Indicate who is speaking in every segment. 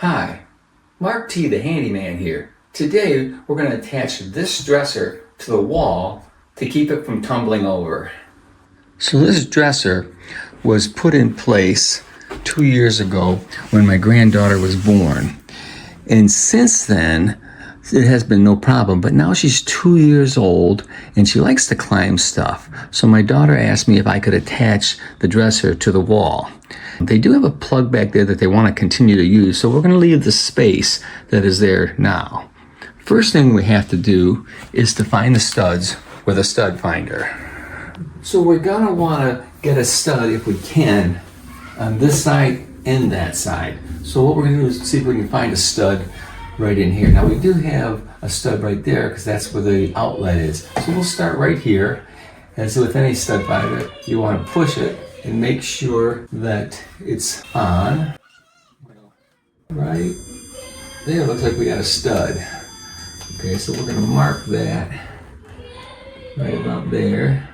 Speaker 1: Hi, Mark T. the Handyman here. Today we're going to attach this dresser to the wall to keep it from tumbling over. So this dresser was put in place 2 years ago when my granddaughter was born. And since then, it has been no problem, but now she's 2 years old and she likes to climb stuff. So my daughter asked me if I could attach the dresser to the wall. They do have a plug back there that they want to continue to use, so we're going to leave the space that is there now. First thing we have to do is to find the studs with a stud finder. So we're going to want to get a stud, if we can, on this side and that side. So what we're going to do is see if we can find a stud right in here. Now we do have a stud right there because that's where the outlet is. So we'll start right here. As with any stud finder, you want to push it and make sure that it's on. Right there, looks like we got a stud. Okay, so we're going to mark that right about there.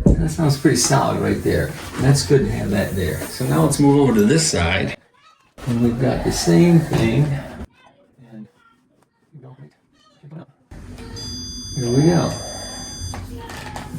Speaker 1: That sounds pretty solid right there. And that's good to have that there. So now let's move over to this side. And we've got the same thing. And here we go.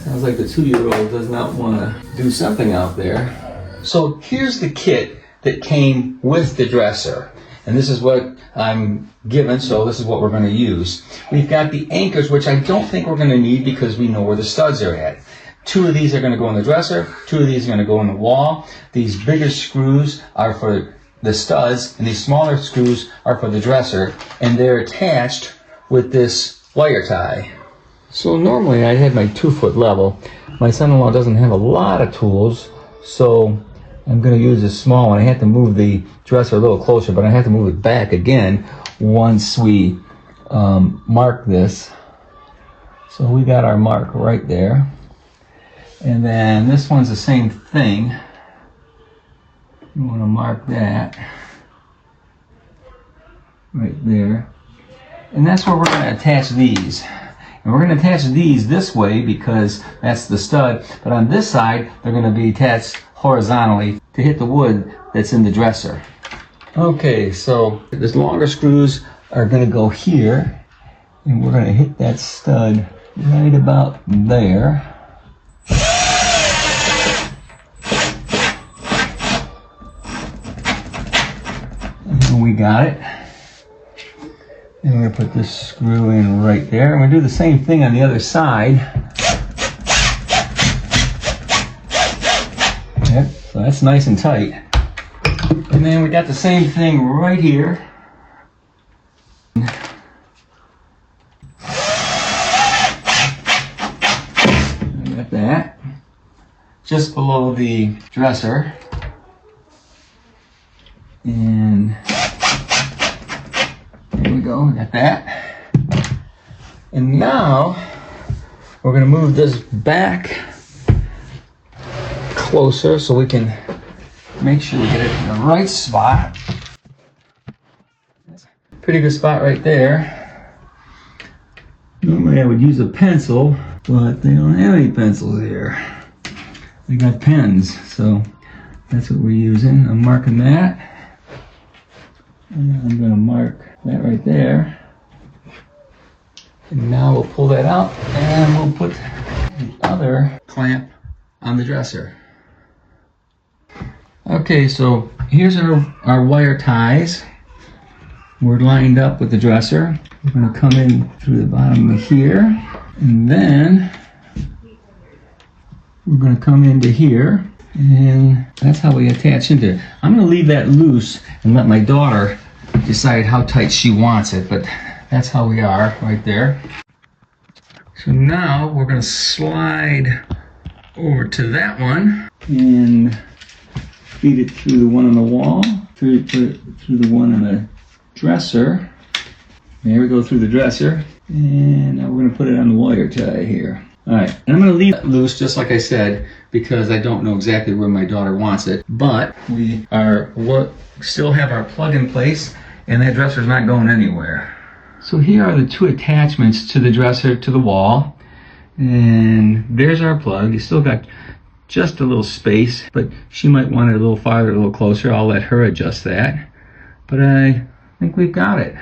Speaker 1: Sounds like the 2-year-old does not want to do something out there. So here's the kit that came with the dresser. And this is what I'm given, so this is what we're going to use. We've got the anchors, which I don't think we're going to need because we know where the studs are at. 2 of these are going to go in the dresser. 2 of these are going to go in the wall. These bigger screws are for the studs, and these smaller screws are for the dresser. And they're attached with this wire tie. So normally I had my 2-foot level. My son-in-law doesn't have a lot of tools, so I'm going to use this small one. I have to move the dresser a little closer, but I have to move it back again once we mark this. So we got our mark right there. And then this one's the same thing. You want to mark that right there. And that's where we're going to attach these. And we're going to attach these this way because that's the stud, but on this side they're going to be attached horizontally to hit the wood that's in the dresser. Okay, so these longer screws are going to go here, and we're going to hit that stud right about there. And we got it. And we're going to put this screw in right there. And we're going to do the same thing on the other side. Yep, so that's nice and tight. And then we got the same thing right here. We got that. Just below the dresser. And there we go, got that. And now we're going to move this back closer so we can make sure we get it in the right spot. That's a pretty good spot right there. Normally I would use a pencil, but they don't have any pencils here. They got pens, so that's what we're using. I'm marking that. And I'm going to mark that right there. And now we'll pull that out and we'll put the other clamp on the dresser. Okay, so here's our wire ties. We're lined up with the dresser. We're going to come in through the bottom of here, and then we're going to come into here, and that's how we attach into it. I'm going to leave that loose and let my daughter decide how tight she wants it, but that's how we are right there. So now we're going to slide over to that one and feed it through the one on the wall, through the one on the dresser. There we go, through the dresser. And now we're going to put it on the wire tie here. Alright, and I'm going to leave it loose just like I said because I don't know exactly where my daughter wants it. But we still have our plug in place and that dresser's not going anywhere. So here are the 2 attachments to the dresser to the wall. And there's our plug. You still got just a little space, but she might want it a little farther, a little closer. I'll let her adjust that. But I think we've got it.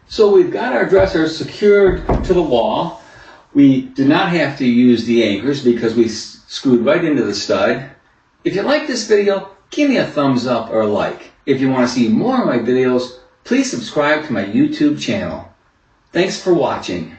Speaker 1: So we've got our dresser secured to the wall. We did not have to use the anchors because we screwed right into the stud. If you like this video, give me a thumbs up or a like. If you want to see more of my videos, please subscribe to my YouTube channel. Thanks for watching.